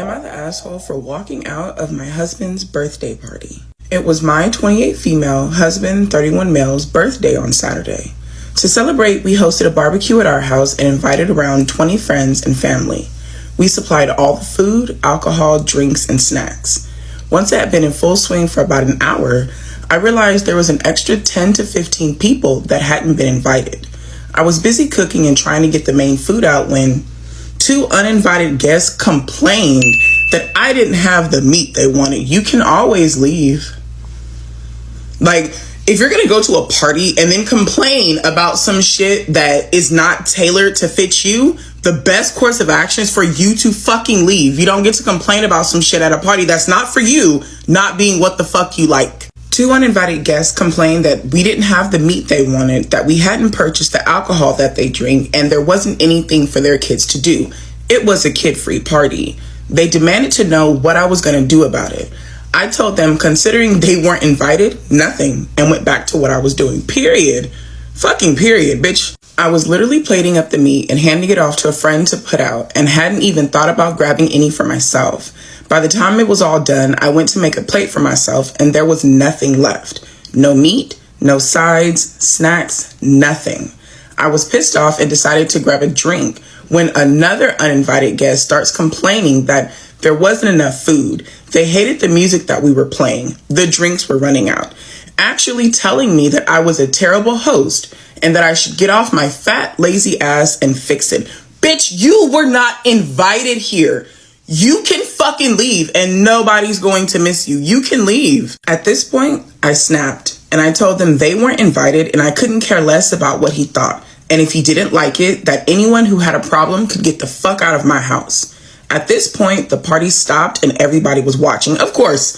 Am I the asshole for walking out of my husband's birthday party? It was my 28 female, husband 31 male's birthday on Saturday. To celebrate, we hosted a barbecue at our house and invited around 20 friends and family. We supplied all the food, alcohol, drinks, and snacks. Once it had been in full swing for about an hour, I realized there was an extra 10 to 15 people that hadn't been invited. I was busy cooking and trying to get the main food out when two uninvited guests complained that I didn't have the meat they wanted. You can always leave. Like, if you're gonna go to a party and then complain about some shit that is not tailored to fit you, the best course of action is for you to fucking leave. You don't get to complain about some shit at a party that's not for you, not being what the fuck you like. Two uninvited guests complained that we didn't have the meat they wanted, that we hadn't purchased the alcohol that they drink, and there wasn't anything for their kids to do. It was a kid-free party. They demanded to know what I was gonna do about it. I told them, considering they weren't invited, nothing, and went back to what I was doing. Period. Fucking period, bitch. I was literally plating up the meat and handing it off to a friend to put out, and hadn't even thought about grabbing any for myself. By the time it was all done, I went to make a plate for myself, and there was nothing left. No meat, no sides, snacks, nothing. I was pissed off and decided to grab a drink when another uninvited guest starts complaining that there wasn't enough food. They hated the music that we were playing. The drinks were running out. Actually telling me that I was a terrible host and that I should get off my fat, lazy ass and fix it. Bitch, you were not invited here. You can fucking leave and nobody's going to miss you. You can leave. At this point, I snapped and I told them they weren't invited and I couldn't care less about what he thought. And if he didn't like it, that anyone who had a problem could get the fuck out of my house. At this point, the party stopped and everybody was watching. Of course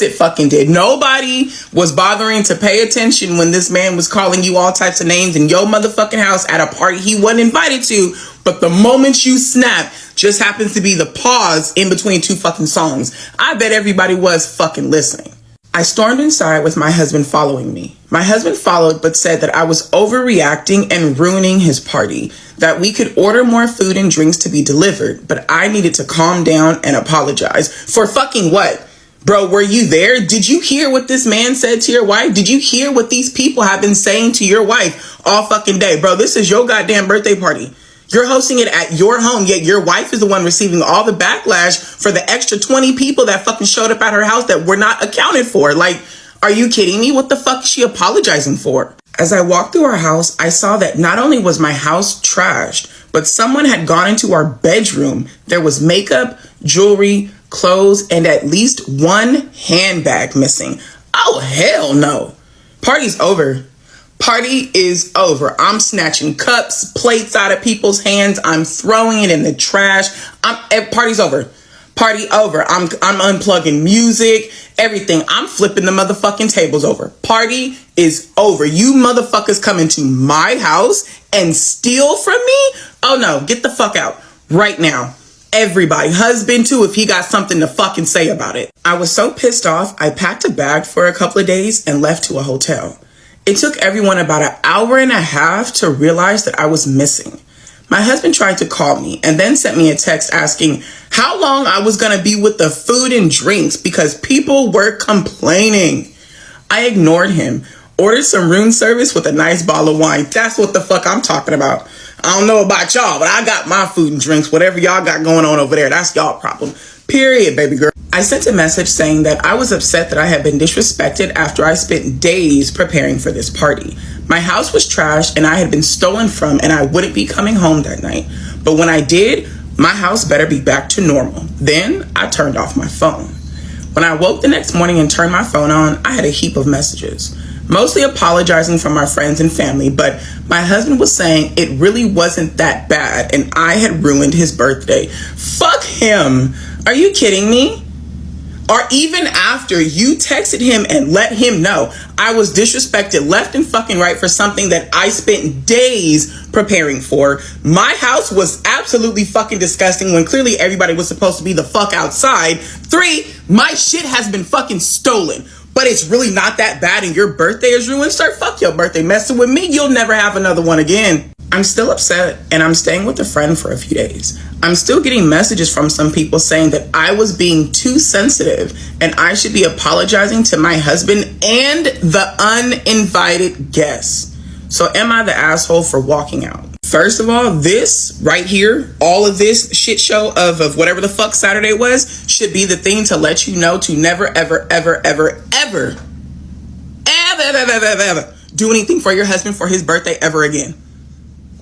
it fucking did. Nobody was bothering to pay attention when this man was calling you all types of names in your motherfucking house at a party he wasn't invited to. But the moment you snap just happens to be the pause in between two fucking songs. I bet everybody was fucking listening. I stormed inside with my husband following me. My husband followed but said that I was overreacting and ruining his party, that we could order more food and drinks to be delivered, but I needed to calm down and apologize. For fucking what? Bro, were you there? Did you hear what this man said to your wife? Did you hear what these people have been saying to your wife all fucking day? Bro, this is your goddamn birthday party. You're hosting it at your home, yet your wife is the one receiving all the backlash for the extra 20 people that fucking showed up at her house that were not accounted for. Like, are you kidding me? What the fuck is she apologizing for? As I walked through our house, I saw that not only was my house trashed, but someone had gone into our bedroom. There was makeup, jewelry, clothes, and at least one handbag missing. Oh, hell no. Party's over. Party is over. I'm snatching cups, plates out of people's hands. I'm throwing it in the trash. Party's over. Party over. I'm unplugging music, everything. I'm flipping the motherfucking tables over. Party is over. You motherfuckers come into my house and steal from me? Oh no, get the fuck out right now. Everybody, husband too, if he got something to fucking say about it. I was so pissed off, I packed a bag for a couple of days and left to a hotel. It took everyone about an hour and a half to realize that I was missing. My husband tried to call me and then sent me a text asking how long I was going to be with the food and drinks because people were complaining. I ignored him, ordered some room service with a nice bottle of wine. That's what the fuck I'm talking about. I don't know about y'all, but I got my food and drinks. Whatever y'all got going on over there, that's y'all problem. Period, baby girl. I sent a message saying that I was upset that I had been disrespected after I spent days preparing for this party. My house was trashed and I had been stolen from and I wouldn't be coming home that night. But when I did, my house better be back to normal. Then I turned off my phone. When I woke the next morning and turned my phone on, I had a heap of messages, mostly apologizing from my friends and family, but my husband was saying it really wasn't that bad and I had ruined his birthday. Fuck him. Are you kidding me? Or even after you texted him and let him know I was disrespected left and fucking right for something that I spent days preparing for. My house was absolutely fucking disgusting when clearly everybody was supposed to be the fuck outside. 3, my shit has been fucking stolen. But it's really not that bad and your birthday is ruined. Sir, fuck your birthday. Messing with me, you'll never have another one again. I'm still upset and I'm staying with a friend for a few days. I'm still getting messages from some people saying that I was being too sensitive and I should be apologizing to my husband and the uninvited guests. So am I the asshole for walking out? First of all, this right here, all of this shit show of whatever the fuck Saturday was, should be the thing to let you know to never, ever, ever, ever, ever, ever do anything for your husband for his birthday ever again.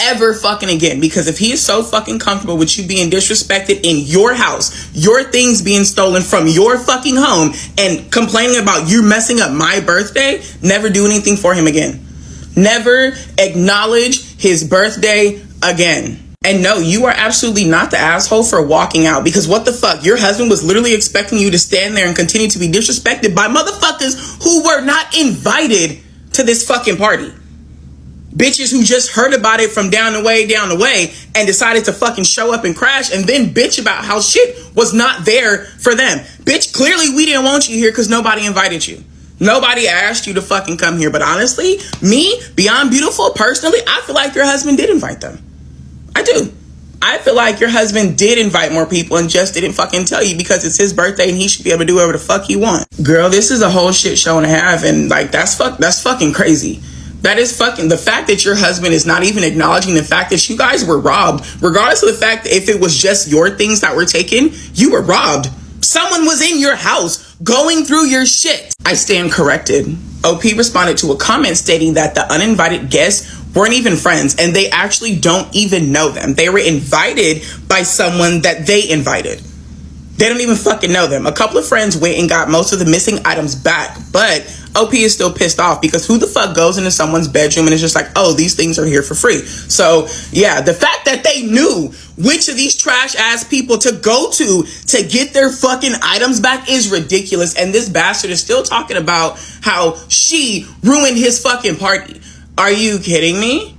Ever fucking again. Because if he is so fucking comfortable with you being disrespected in your house, your things being stolen from your fucking home, and complaining about you messing up my birthday, never do anything for him again. Never acknowledge his birthday again. And no, you are absolutely not the asshole for walking out, because what the fuck? Your husband was literally expecting you to stand there and continue to be disrespected by motherfuckers who were not invited to this fucking party. Bitches who just heard about it from down the way and decided to fucking show up and crash and then bitch about how shit was not there for them. Bitch, clearly we didn't want you here because nobody invited you. Nobody asked you to fucking come here. But honestly, me, Beyond Beautiful, personally, I feel like your husband did invite them. I do. I feel like your husband did invite more people and just didn't fucking tell you because it's his birthday and he should be able to do whatever the fuck he wants. Girl, this is a whole shit show and a half, and like that's fucking crazy. That is fucking, the fact that your husband is not even acknowledging the fact that you guys were robbed, regardless of the fact that if it was just your things that were taken, you were robbed. Someone was in your house going through your shit. I stand corrected. OP responded to a comment stating that the uninvited guests weren't even friends and they actually don't even know them. They were invited by someone that they invited. They don't even fucking know them. A couple of friends went and got most of the missing items back, but OP is still pissed off because who the fuck goes into someone's bedroom and is just like, oh, these things are here for free. So yeah, the fact that they knew which of these trash ass people to go to get their fucking items back is ridiculous. And this bastard is still talking about how she ruined his fucking party. Are you kidding me?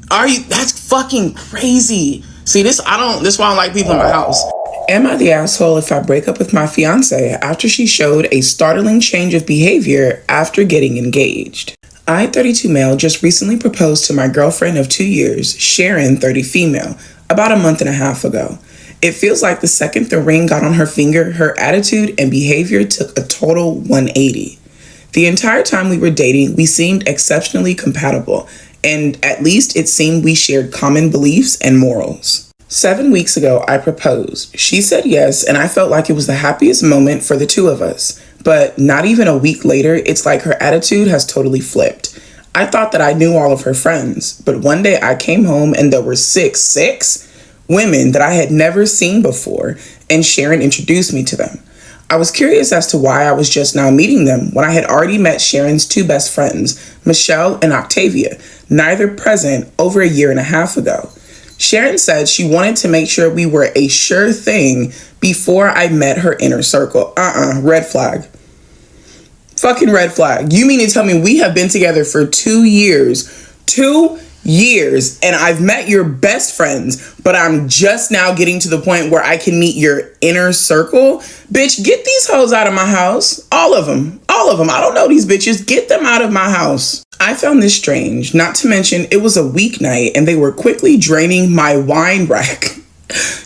That's fucking crazy. See, this why I don't like people in my house. Am I the asshole if I break up with my fiancé after she showed a startling change of behavior after getting engaged? I, 32 male, just recently proposed to my girlfriend of 2 years, Sharon, 30 female, about a month and a half ago. It feels like the second the ring got on her finger, her attitude and behavior took a total 180. The entire time we were dating, we seemed exceptionally compatible, and at least it seemed we shared common beliefs and morals. 7 weeks ago, I proposed. She said yes, and I felt like it was the happiest moment for the two of us. But not even a week later, it's like her attitude has totally flipped. I thought that I knew all of her friends, but one day I came home and there were six women that I had never seen before, and Sharon introduced me to them. I was curious as to why I was just now meeting them when I had already met Sharon's two best friends, Michelle and Octavia, neither present over a year and a half ago. Sharon said she wanted to make sure we were a sure thing before I met her inner circle. Red flag. Fucking red flag. You mean to tell me we have been together for 2 years? 2 years, and I've met your best friends, but I'm just now getting to the point where I can meet your inner circle? Bitch, get these hoes out of my house. All of them. I don't know these bitches. Get them out of my house. I found this strange, not to mention it was a weeknight and they were quickly draining my wine rack.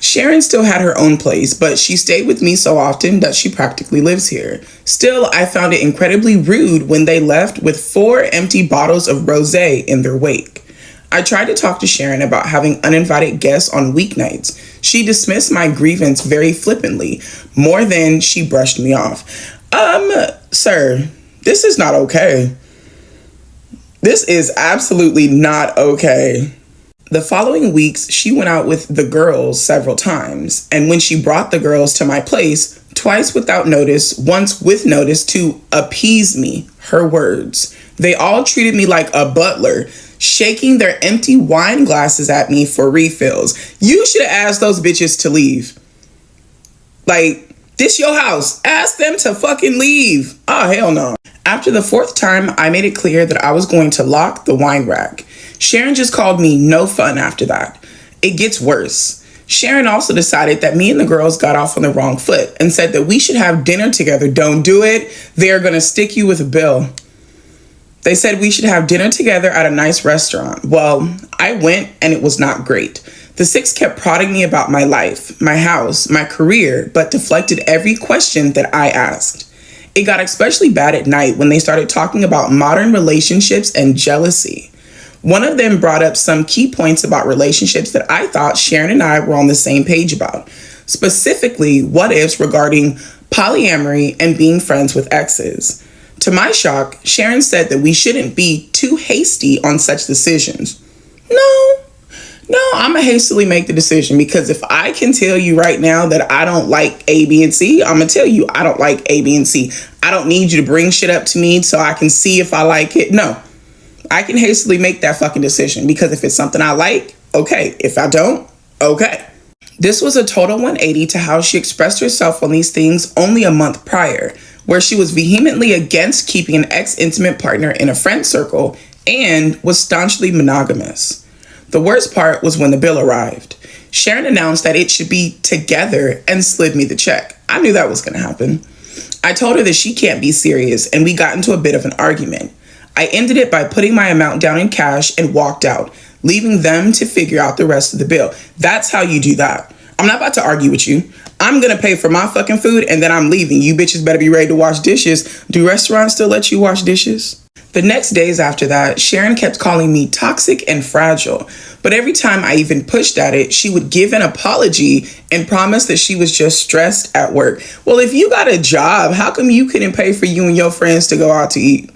Sharon still had her own place, but she stayed with me so often that she practically lives here. Still, I found it incredibly rude when they left with 4 empty bottles of rosé in their wake. I tried to talk to Sharon about having uninvited guests on weeknights. She dismissed my grievance very flippantly, more than she brushed me off. Sir, this is not okay. This is absolutely not okay. The following weeks, she went out with the girls several times, and when she brought the girls to my place, twice without notice, once with notice to appease me, her words, they all treated me like a butler, shaking their empty wine glasses at me for refills. You should have asked those bitches to leave. Like, this your house. Ask them to fucking leave. Oh, hell no. After the 4th time, I made it clear that I was going to lock the wine rack. Sharon just called me no fun after that. It gets worse. Sharon also decided that me and the girls got off on the wrong foot and said that we should have dinner together. Don't do it. They're going to stick you with a bill. They said we should have dinner together at a nice restaurant. Well, I went and it was not great. The six kept prodding me about my life, my house, my career, but deflected every question that I asked. It got especially bad at night when they started talking about modern relationships and jealousy. One of them brought up some key points about relationships that I thought Sharon and I were on the same page about. Specifically, what ifs regarding polyamory and being friends with exes. To my shock, Sharon said that we shouldn't be too hasty on such decisions. No, I'ma hastily make the decision because if I can tell you right now that I don't like A, B, and C, I'm gonna tell you I don't like A, B, and C. I don't need you to bring shit up to me so I can see if I like it. No, I can hastily make that fucking decision because if it's something I like, okay. If I don't, okay. This was a total 180 to how she expressed herself on these things only a month prior, where she was vehemently against keeping an ex-intimate partner in a friend circle and was staunchly monogamous. The worst part was when the bill arrived. Sharon announced that it should be together and slid me the check. I knew that was going to happen. I told her that she can't be serious, and we got into a bit of an argument. I ended it by putting my amount down in cash and walked out, leaving them to figure out the rest of the bill. That's how you do that. I'm not about to argue with you. I'm going to pay for my fucking food, and then I'm leaving. You bitches better be ready to wash dishes. Do restaurants still let you wash dishes? The next days after that, Sharon kept calling me toxic and fragile. But every time I even pushed at it, she would give an apology and promise that she was just stressed at work. Well, if you got a job, how come you couldn't pay for you and your friends to go out to eat?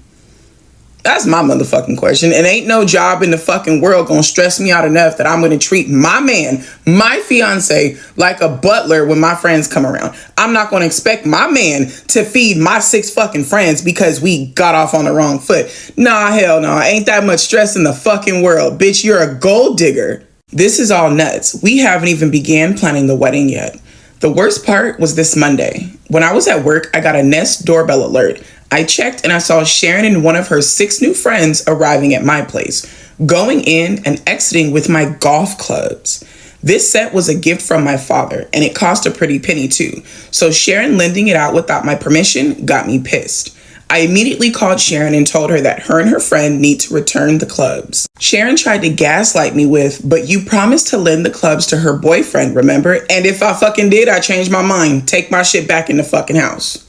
That's my motherfucking question. And ain't no job in the fucking world gonna stress me out enough that I'm gonna treat my man, my fiance, like a butler when my friends come around. I'm not gonna expect my man to feed my 6 fucking friends because we got off on the wrong foot. Nah, hell no. Ain't that much stress in the fucking world. Bitch, you're a gold digger. This is all nuts. We haven't even began planning the wedding yet. The worst part was this Monday. When I was at work, I got a Nest doorbell alert. I checked and I saw Sharon and one of her 6 new friends arriving at my place, going in and exiting with my golf clubs. This set was a gift from my father and it cost a pretty penny too. So Sharon lending it out without my permission got me pissed. I immediately called Sharon and told her that her and her friend need to return the clubs. Sharon tried to gaslight me with, but you promised to lend the clubs to her boyfriend, remember? And if I fucking did, I changed my mind. Take my shit back in the fucking house.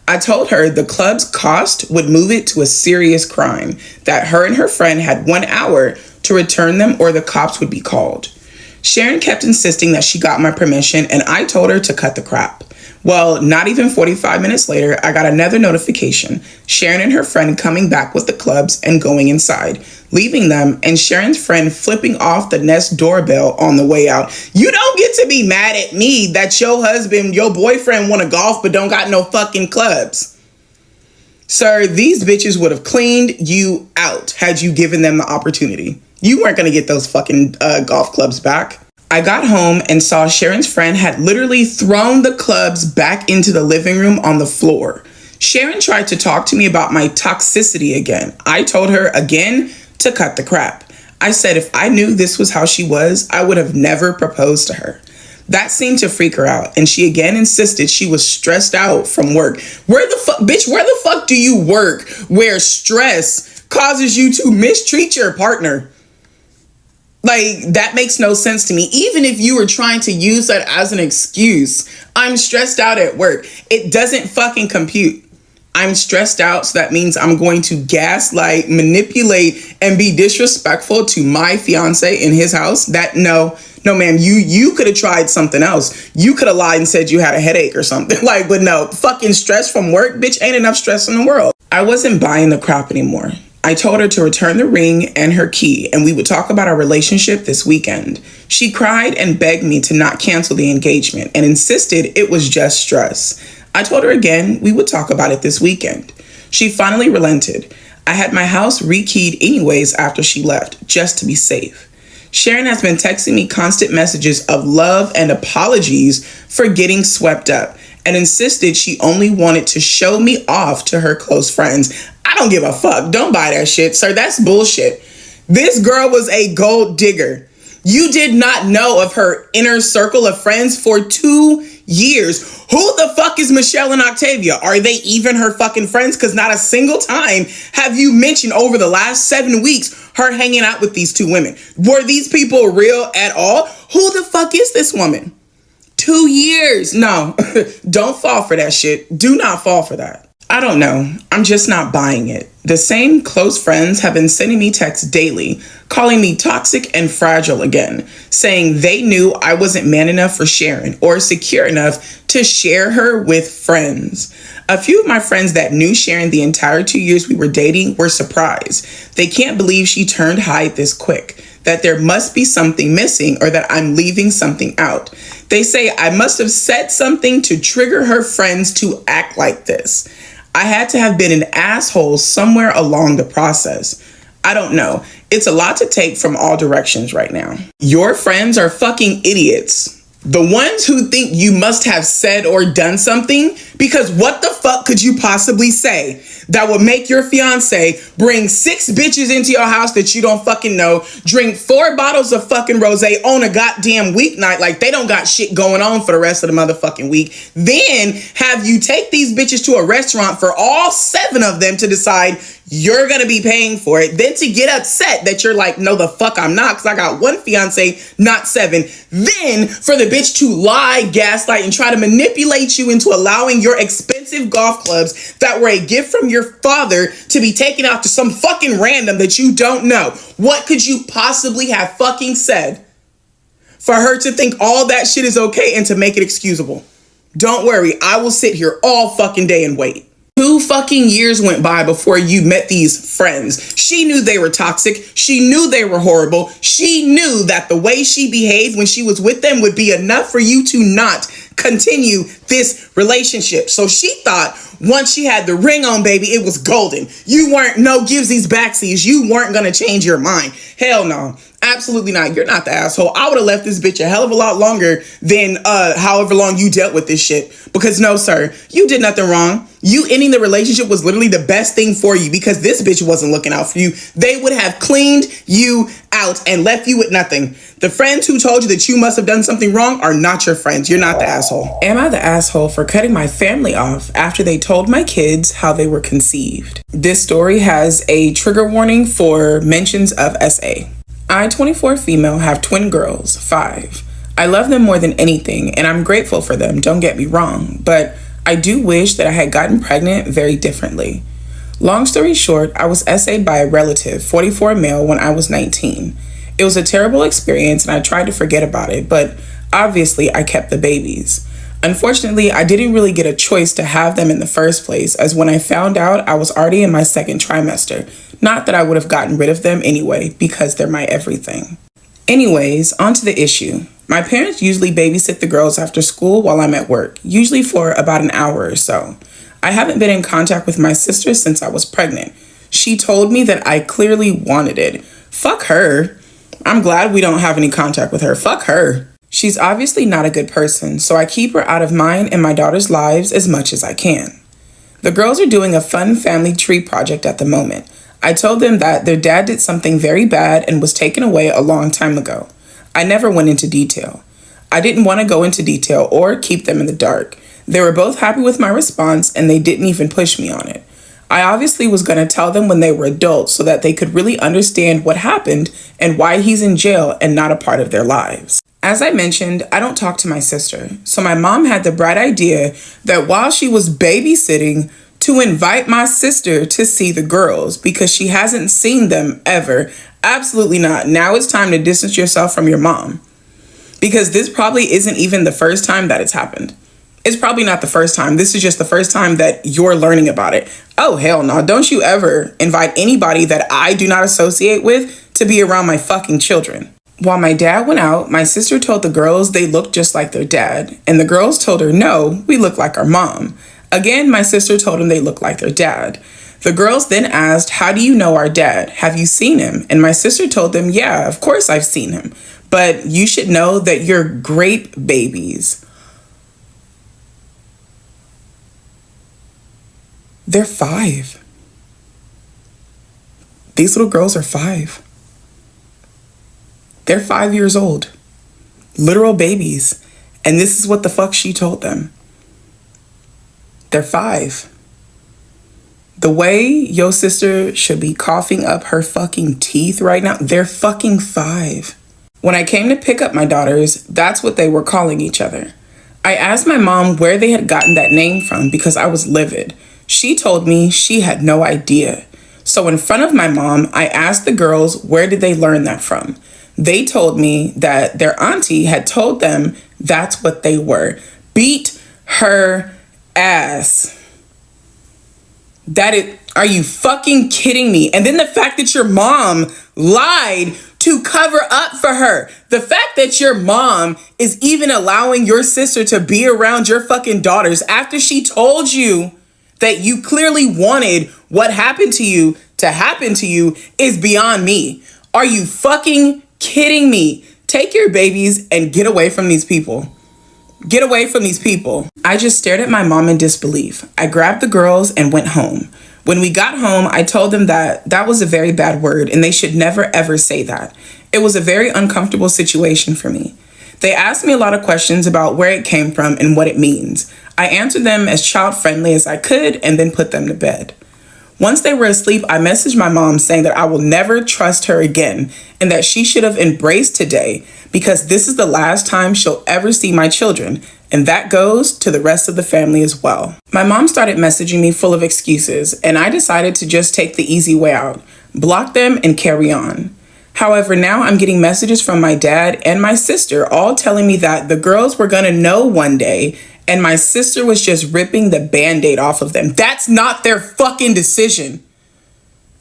I told her the club's cost would move it to a serious crime, that her and her friend had 1 hour to return them or the cops would be called. Sharon kept insisting that she got my permission and I told her to cut the crap. Well, not even 45 minutes later, I got another notification, Sharon and her friend coming back with the clubs and going inside, leaving them and Sharon's friend flipping off the Nest doorbell on the way out. You don't get to be mad at me that your husband, your boyfriend want to golf but don't got no fucking clubs. Sir, these bitches would have cleaned you out had you given them the opportunity. You weren't going to get those fucking golf clubs back. I got home and saw Sharon's friend had literally thrown the clubs back into the living room on the floor. Sharon tried to talk to me about my toxicity again. I told her again to cut the crap. I said if I knew this was how she was, I would have never proposed to her. That seemed to freak her out, and she again insisted she was stressed out from work. Where the fuck do you work where stress causes you to mistreat your partner? Like, that makes no sense to me. Even if you were trying to use that as an excuse, I'm stressed out at work. It doesn't fucking compute. I'm stressed out, so that means I'm going to gaslight, manipulate, and be disrespectful to my fiance in his house. No, ma'am, you could have tried something else. You could have lied and said you had a headache or something. But no, fucking stress from work, bitch, ain't enough stress in the world. I wasn't buying the crap anymore. I told her to return the ring and her key, and we would talk about our relationship this weekend. She cried and begged me to not cancel the engagement and insisted it was just stress. I told her again we would talk about it this weekend. She finally relented. I had my house rekeyed anyways after she left, just to be safe. Sharon has been texting me constant messages of love and apologies for getting swept up and insisted she only wanted to show me off to her close friends. I don't give a fuck. Don't buy that shit, sir. That's bullshit. This girl was a gold digger. You did not know of her inner circle of friends for 2 years. Who the fuck is Michelle and Octavia? Are they even her fucking friends? Because not a single time have you mentioned over the last 7 weeks her hanging out with these two women. Were these people real at all? Who the fuck is this woman? 2 years. No, don't fall for that shit. Do not fall for that. I don't know. I'm just not buying it. The same close friends have been sending me texts daily, calling me toxic and fragile again, saying they knew I wasn't man enough for Sharon or secure enough to share her with friends. A few of my friends that knew Sharon the entire 2 years we were dating were surprised. They can't believe she turned hide this quick, that there must be something missing or that I'm leaving something out. They say I must have said something to trigger her friends to act like this. I had to have been an asshole somewhere along the process. I don't know. It's a lot to take from all directions right now. Your friends are fucking idiots. The ones who think you must have said or done something, because what the fuck could you possibly say that would make your fiance bring 6 bitches into your house that you don't fucking know, drink 4 bottles of fucking rosé on a goddamn weeknight like they don't got shit going on for the rest of the motherfucking week, then have you take these bitches to a restaurant for all 7 of them to decide you're gonna be paying for it, then to get upset that you're like, no the fuck I'm not, because I got 1 fiance, not 7, then for the bitch to lie, gaslight, and try to manipulate you into allowing your expensive golf clubs that were a gift from your father to be taken out to some fucking random that you don't know. What could you possibly have fucking said for her to think all that shit is okay and to make it excusable? Don't worry, I will sit here all fucking day and wait. 2 fucking years went by before you met these friends. She knew they were toxic. She knew they were horrible. She knew that the way she behaved when she was with them would be enough for you to not continue this relationship. So she thought once she had the ring on, baby, it was golden. You weren't no givesies backsies. You weren't going to change your mind. Hell no. Absolutely not. You're not the asshole. I would have left this bitch a hell of a lot longer than however long you dealt with this shit. Because no, sir, you did nothing wrong. You ending the relationship was literally the best thing for you because this bitch wasn't looking out for you. They would have cleaned you out and left you with nothing. The friends who told you that you must have done something wrong are not your friends. You're not the asshole. Am I the asshole for cutting my family off after they told my kids how they were conceived? This story has a trigger warning for mentions of SA. I, 24 female, have twin girls, 5. I love them more than anything, and I'm grateful for them, don't get me wrong, but I do wish that I had gotten pregnant very differently. Long story short, I was SA'd by a relative, 44 male, when I was 19. It was a terrible experience, and I tried to forget about it, but obviously I kept the babies. Unfortunately, I didn't really get a choice to have them in the first place, as when I found out, I was already in my 2nd trimester. Not that I would have gotten rid of them anyway, because they're my everything. Anyways, on to the issue. My parents usually babysit the girls after school while I'm at work, usually for about an hour or so. I haven't been in contact with my sister since I was pregnant. She told me that I clearly wanted it. Fuck her. I'm glad we don't have any contact with her. Fuck her. She's obviously not a good person, so I keep her out of mine and my daughter's lives as much as I can. The girls are doing a fun family tree project at the moment. I told them that their dad did something very bad and was taken away a long time ago. I never went into detail. I didn't want to go into detail or keep them in the dark. They were both happy with my response and they didn't even push me on it. I obviously was going to tell them when they were adults so that they could really understand what happened and why he's in jail and not a part of their lives. As I mentioned, I don't talk to my sister, so my mom had the bright idea that while she was babysitting, to invite my sister to see the girls because she hasn't seen them ever. Absolutely not. Now it's time to distance yourself from your mom, because this probably isn't even the first time that it's happened. It's probably not the first time. This is just the first time that you're learning about it. Oh, hell no. Don't you ever invite anybody that I do not associate with to be around my fucking children. While my dad went out, my sister told the girls they looked just like their dad, and the girls told her, no, we look like our mom. Again, my sister told them they looked like their dad. The girls then asked, how do you know our dad? Have you seen him? And my sister told them, yeah, of course I've seen him. But you should know that you're great babies. They're 5. These little girls are 5. They're 5 years old. Literal babies. And this is what the fuck she told them. They're 5. The way your sister should be coughing up her fucking teeth right now, they're fucking 5. When I came to pick up my daughters, that's what they were calling each other. I asked my mom where they had gotten that name from because I was livid. She told me she had no idea. So in front of my mom, I asked the girls where did they learn that from. They told me that their auntie had told them that's what they were. Beat her ass. Are you fucking kidding me? And then the fact that your mom lied to cover up for her. The fact that your mom is even allowing your sister to be around your fucking daughters after she told you that you clearly wanted what happened to you to happen to you is beyond me. Are you fucking kidding me? Take your babies and get away from these people. Get away from these people. I just stared at my mom in disbelief. I grabbed the girls and went home. When we got home, I told them that that was a very bad word and they should never ever say that. It was a very uncomfortable situation for me. They asked me a lot of questions about where it came from and what it means. I answered them as child-friendly as I could and then put them to bed. Once they were asleep, I messaged my mom saying that I will never trust her again and that she should have embraced today because this is the last time she'll ever see my children, and that goes to the rest of the family as well. My mom started messaging me full of excuses, and I decided to just take the easy way out, block them and carry on. However, now I'm getting messages from my dad and my sister all telling me that the girls were gonna know one day and my sister was just ripping the Band-Aid off of them. That's not their fucking decision.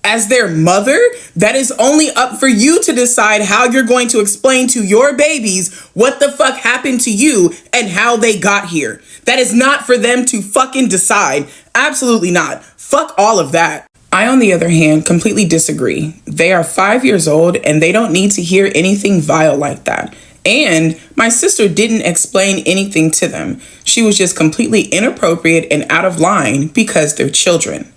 As their mother, that is only up for you to decide how you're going to explain to your babies what the fuck happened to you and how they got here. That is not for them to fucking decide. Absolutely not. Fuck all of that. I, on the other hand, completely disagree. They are 5 years old and they don't need to hear anything vile like that. And my sister didn't explain anything to them. She was just completely inappropriate and out of line because they're children.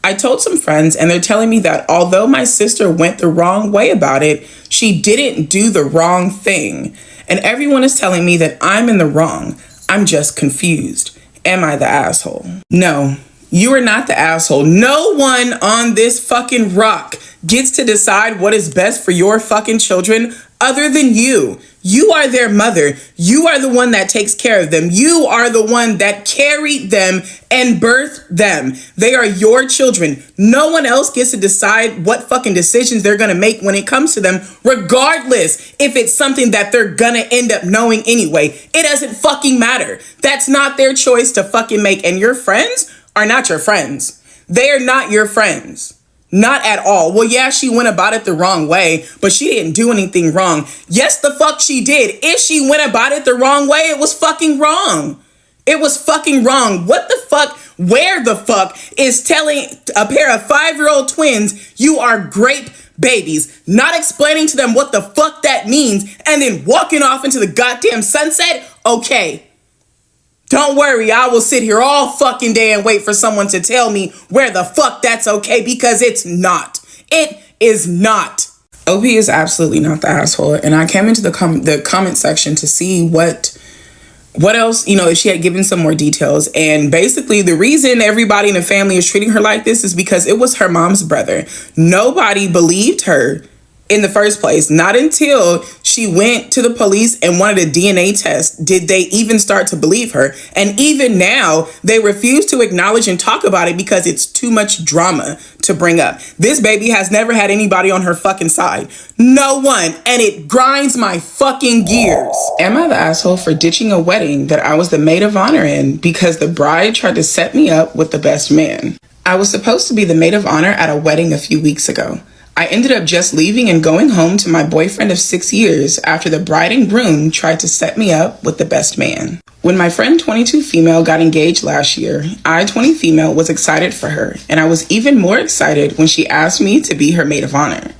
I told some friends and they're telling me that although my sister went the wrong way about it, she didn't do the wrong thing. And everyone is telling me that I'm in the wrong. I'm just confused. Am I the asshole? No, you are not the asshole. No one on this fucking rock gets to decide what is best for your fucking children other than you. You are their mother. You are the one that takes care of them. You are the one that carried them and birthed them. They are your children. No one else gets to decide what fucking decisions they're going to make when it comes to them, regardless if it's something that they're going to end up knowing anyway. It doesn't fucking matter. That's not their choice to fucking make. And your friends are not your friends. They are not your friends. Not at all. Well, yeah, she went about it the wrong way, but she didn't do anything wrong. Yes, the fuck she did. If she went about it the wrong way, it was fucking wrong. It was fucking wrong. What the fuck? Where the fuck is telling a pair of 5-year-old twins you are grape babies, not explaining to them what the fuck that means, and then walking off into the goddamn sunset? Okay. Don't worry, I will sit here all fucking day and wait for someone to tell me where the fuck that's okay, because it's not. It is not. OP is absolutely not the asshole. And I came into the comment section to see what else, if she had given some more details. And basically the reason everybody in the family is treating her like this is because it was her mom's brother. Nobody believed her in the first place. Not until she went to the police and wanted a DNA test did they even start to believe her. And even now, they refuse to acknowledge and talk about it because it's too much drama to bring up. This baby has never had anybody on her fucking side. No one. And it grinds my fucking gears. Am I the asshole for ditching a wedding that I was the maid of honor in because the bride tried to set me up with the best man? I was supposed to be the maid of honor at a wedding a few weeks ago. I ended up just leaving and going home to my boyfriend of 6 years after the bride and groom tried to set me up with the best man. When my friend 22 female got engaged last year, I 20 female was excited for her, and I was even more excited when she asked me to be her maid of honor.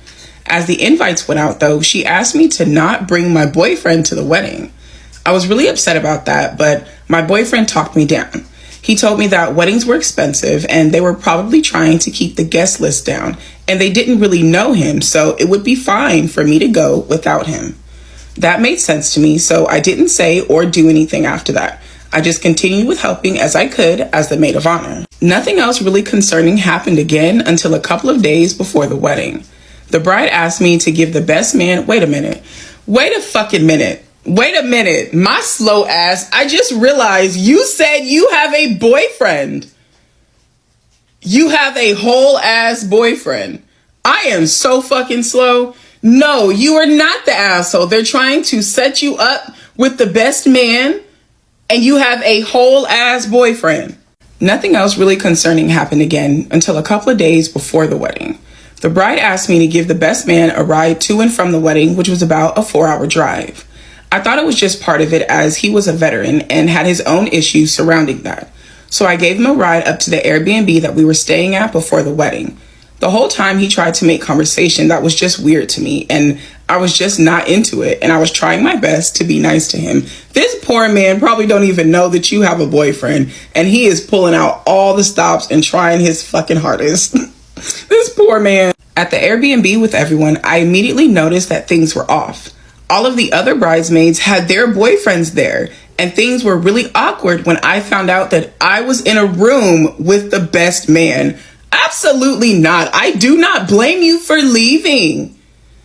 As the invites went out though, she asked me to not bring my boyfriend to the wedding. I was really upset about that, but my boyfriend talked me down. He told me that weddings were expensive and they were probably trying to keep the guest list down, and they didn't really know him, so it would be fine for me to go without him. That made sense to me, so I didn't say or do anything after that. I just continued with helping as I could as the maid of honor. Nothing else really concerning happened again until a couple of days before the wedding. The bride asked me to give the best man— wait a minute, my slow ass, I just realized you said you have a boyfriend. You have a whole ass boyfriend. I am so fucking slow. No, you are not the asshole. They're trying to set you up with the best man, and you have a whole ass boyfriend. Nothing else really concerning happened again until a couple of days before the wedding. The bride asked me to give the best man a ride to and from the wedding, which was about a 4-hour drive. I thought it was just part of it as he was a veteran and had his own issues surrounding that. So I gave him a ride up to the Airbnb that we were staying at before the wedding. The whole time he tried to make conversation that was just weird to me, and I was just not into it, and I was trying my best to be nice to him. This poor man probably don't even know that you have a boyfriend, and he is pulling out all the stops and trying his fucking hardest. This poor man. At the Airbnb with everyone, I immediately noticed that things were off. All of the other bridesmaids had their boyfriends there, and things were really awkward when I found out that I was in a room with the best man. Absolutely not. I do not blame you for leaving.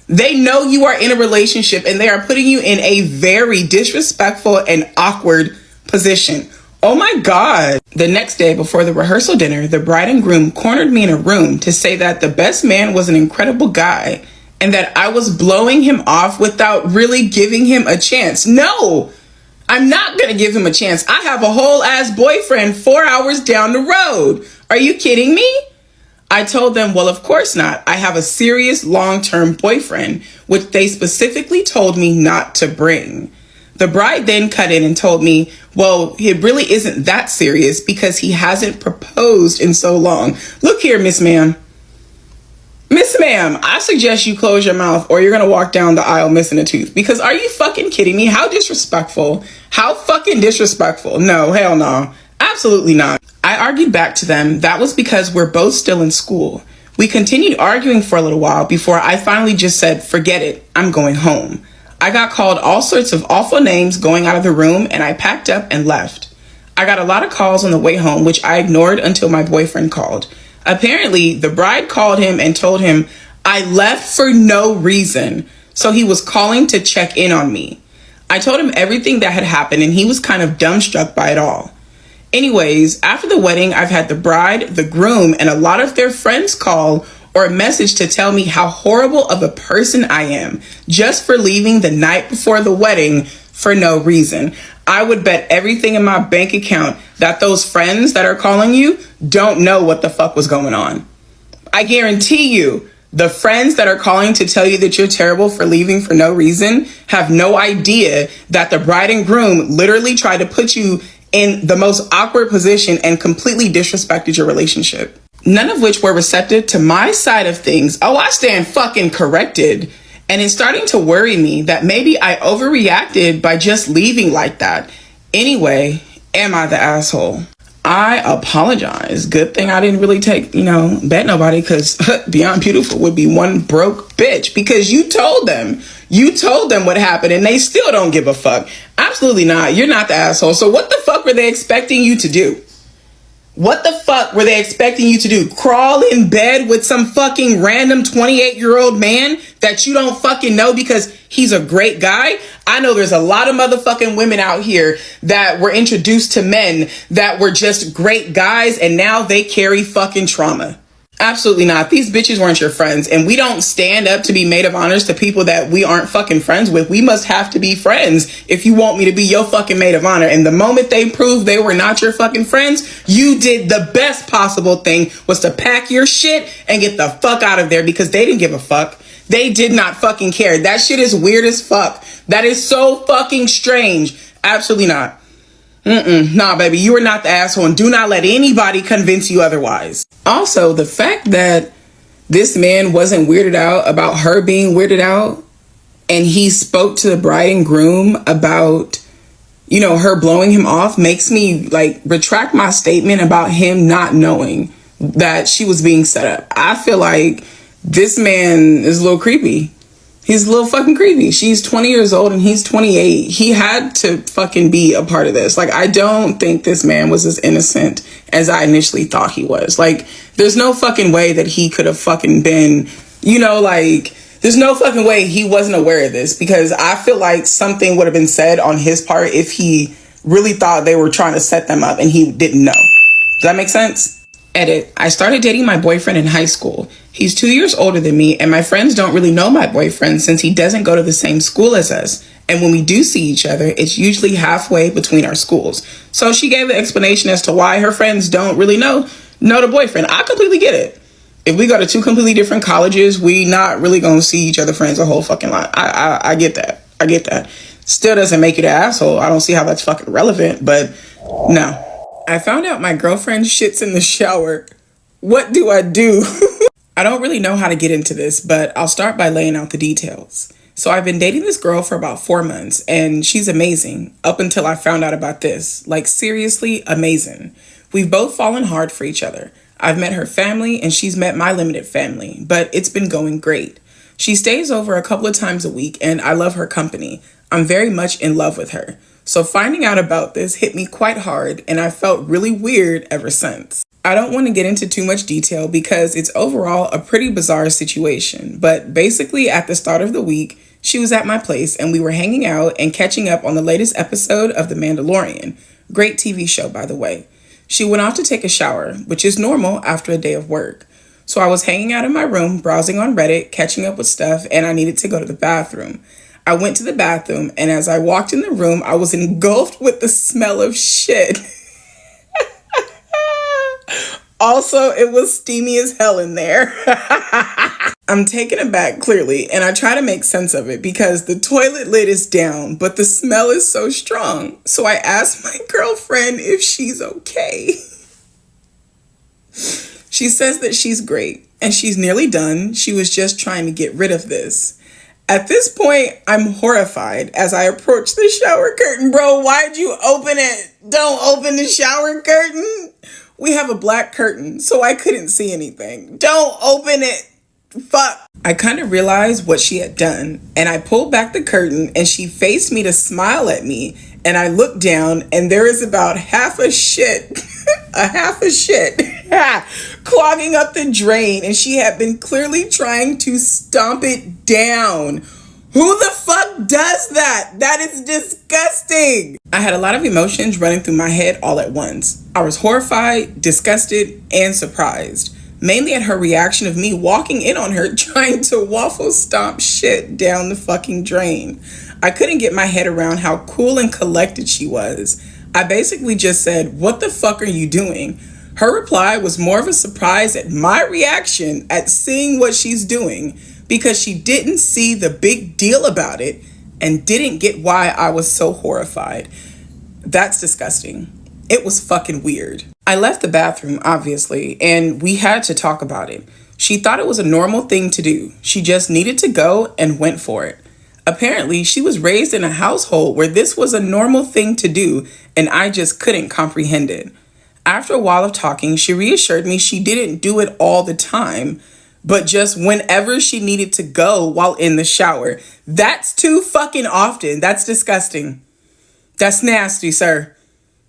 They know you are in a relationship and they are putting you in a very disrespectful and awkward position. Oh my God. The next day before the rehearsal dinner, the bride and groom cornered me in a room to say that the best man was an incredible guy and that I was blowing him off without really giving him a chance. No, I'm not going to give him a chance. I have a whole ass boyfriend 4 hours down the road. Are you kidding me? I told them, well, of course not. I have a serious long-term boyfriend, which they specifically told me not to bring. The bride then cut in and told me, well, it really isn't that serious because he hasn't proposed in so long. Look here, Miss Ma'am. Miss Ma'am, I suggest you close your mouth or you're going to walk down the aisle missing a tooth. Because are you fucking kidding me? How disrespectful. How fucking disrespectful. No, hell no. Absolutely not. I argued back to them that was because we're both still in school. We continued arguing for a little while before I finally just said, forget it, I'm going home. I got called all sorts of awful names going out of the room and I packed up and left. I got a lot of calls on the way home, which I ignored until my boyfriend called. Apparently, the bride called him and told him I left for no reason. So he was calling to check in on me. I told him everything that had happened and he was kind of dumbstruck by it all. Anyways, after the wedding, I've had the bride, the groom, and a lot of their friends call or message to tell me how horrible of a person I am just for leaving the night before the wedding for no reason. I would bet everything in my bank account that those friends that are calling you don't know what the fuck was going on. I guarantee you, the friends that are calling to tell you that you're terrible for leaving for no reason have no idea that the bride and groom literally tried to put you in the most awkward position and completely disrespected your relationship. None of which were receptive to my side of things. Oh, I stand fucking corrected. And it's starting to worry me that maybe I overreacted by just leaving like that. Anyway, am I the asshole? I apologize. Good thing I didn't really bet nobody, because Beyond Beautiful would be one broke bitch, because you told them what happened and they still don't give a fuck. Absolutely not. You're not the asshole. So what the fuck were they expecting you to do? What the fuck were they expecting you to do? Crawl in bed with some fucking random 28-year-old man that you don't fucking know because he's a great guy? I know there's a lot of motherfucking women out here that were introduced to men that were just great guys and now they carry fucking trauma. Absolutely not. These bitches weren't your friends, and we don't stand up to be maid of honors to people that we aren't fucking friends with. We must have to be friends if you want me to be your fucking maid of honor. And the moment they proved they were not your fucking friends, you did the best possible thing, was to pack your shit and get the fuck out of there, because they didn't give a fuck. They did not fucking care. That shit is weird as fuck. That is so fucking strange. Absolutely not. Nah, baby, you are not the asshole, and do not let anybody convince you otherwise. Also, the fact that this man wasn't weirded out about her being weirded out, and he spoke to the bride and groom about her blowing him off makes me like retract my statement about him not knowing that she was being set up. I feel like this man is a little creepy. He's a little fucking creepy. She's 20 years old and he's 28. He had to fucking be a part of this. Like, I don't think this man was as innocent as I initially thought he was. Like, there's no fucking way that he could have fucking been, there's no fucking way he wasn't aware of this, because I feel like something would have been said on his part if he really thought they were trying to set them up and he didn't know. Does that make sense? Edit. I started dating my boyfriend in high school. He's 2 years older than me, and my friends don't really know my boyfriend since he doesn't go to the same school as us. And when we do see each other, it's usually halfway between our schools. So she gave the explanation as to why her friends don't really know the boyfriend. I completely get it. If we go to two completely different colleges, we not really gonna see each other friends a whole fucking lot. I get that. I get that. Still doesn't make you the asshole. I don't see how that's fucking relevant, but no. I found out my girlfriend shits in the shower. What do I do? I don't really know how to get into this, but I'll start by laying out the details. So I've been dating this girl for about 4 months, and she's amazing up until I found out about this. Like, seriously amazing. We've both fallen hard for each other. I've met her family and she's met my limited family, but it's been going great. She stays over a couple of times a week and I love her company. I'm very much in love with her. So finding out about this hit me quite hard, and I felt really weird ever since. I don't want to get into too much detail because it's overall a pretty bizarre situation, but basically at the start of the week, she was at my place and we were hanging out and catching up on the latest episode of The Mandalorian. Great TV show, by the way. She went off to take a shower, which is normal after a day of work. So I was hanging out in my room, browsing on Reddit, catching up with stuff, and I needed to go to the bathroom. I went to the bathroom, and as I walked in the room, I was engulfed with the smell of shit. Also, it was steamy as hell in there. I'm taken aback, clearly, and I try to make sense of it because the toilet lid is down, but the smell is so strong. So I asked my girlfriend if she's okay. She says that she's great, and she's nearly done. She was just trying to get rid of this. At this point, I'm horrified as I approach the shower curtain. Bro, why'd you open it? Don't open the shower curtain. We have a black curtain, so I couldn't see anything. Don't open it. Fuck. I kind of realized what she had done, and I pulled back the curtain and she faced me to smile at me, and I looked down and there is about half a shit clogging up the drain, and she had been clearly trying to stomp it down. Who the fuck does that? That is disgusting. I had a lot of emotions running through my head all at once. I was horrified, disgusted, and surprised. Mainly at her reaction of me walking in on her trying to waffle stomp shit down the fucking drain. I couldn't get my head around how cool and collected she was. I basically just said, "What the fuck are you doing?" Her reply was more of a surprise at my reaction at seeing what she's doing, because she didn't see the big deal about it and didn't get why I was so horrified. That's disgusting. It was fucking weird. I left the bathroom, obviously, and we had to talk about it. She thought it was a normal thing to do. She just needed to go and went for it. Apparently, she was raised in a household where this was a normal thing to do, and I just couldn't comprehend it. After a while of talking, she reassured me she didn't do it all the time, but just whenever she needed to go while in the shower. That's too fucking often. That's disgusting. That's nasty, sir.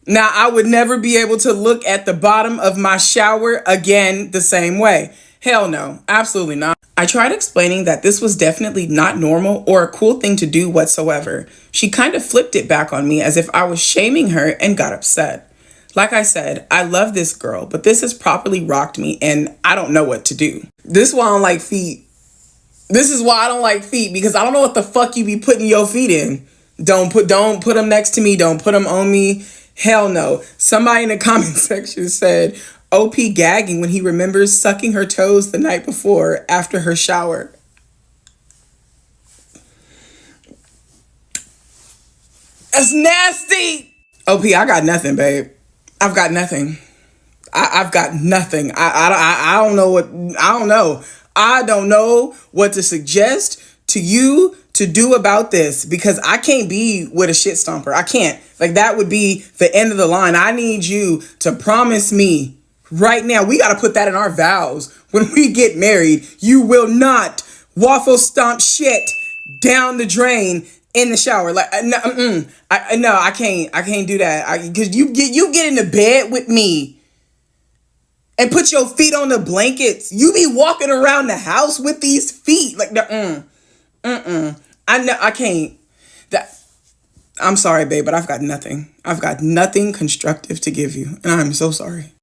Now, I would never be able to look at the bottom of my shower again the same way. Hell no, absolutely not. I tried explaining that this was definitely not normal or a cool thing to do whatsoever. She kind of flipped it back on me as if I was shaming her and got upset. Like I said, I love this girl, but this has properly rocked me and I don't know what to do. This is why I don't like feet. This is why I don't like feet, because I don't know what the fuck you be putting your feet in. Don't put them next to me. Don't put them on me. Hell no. Somebody in the comment section said OP gagging when he remembers sucking her toes the night before after her shower. That's nasty. OP, I got nothing, babe. I've got nothing. I've got nothing. I don't know what to suggest. to you to do about this, because I can't be with a shit stomper. I can't. Like, that would be the end of the line. I need you to promise me right now. We got to put that in our vows. When we get married, you will not waffle stomp shit down the drain in the shower. Like, no, I can't do that. Because you get into bed with me and put your feet on the blankets. You be walking around the house with these feet. Like, I know I can't. I'm sorry, babe, but I've got nothing. I've got nothing constructive to give you, and I'm so sorry.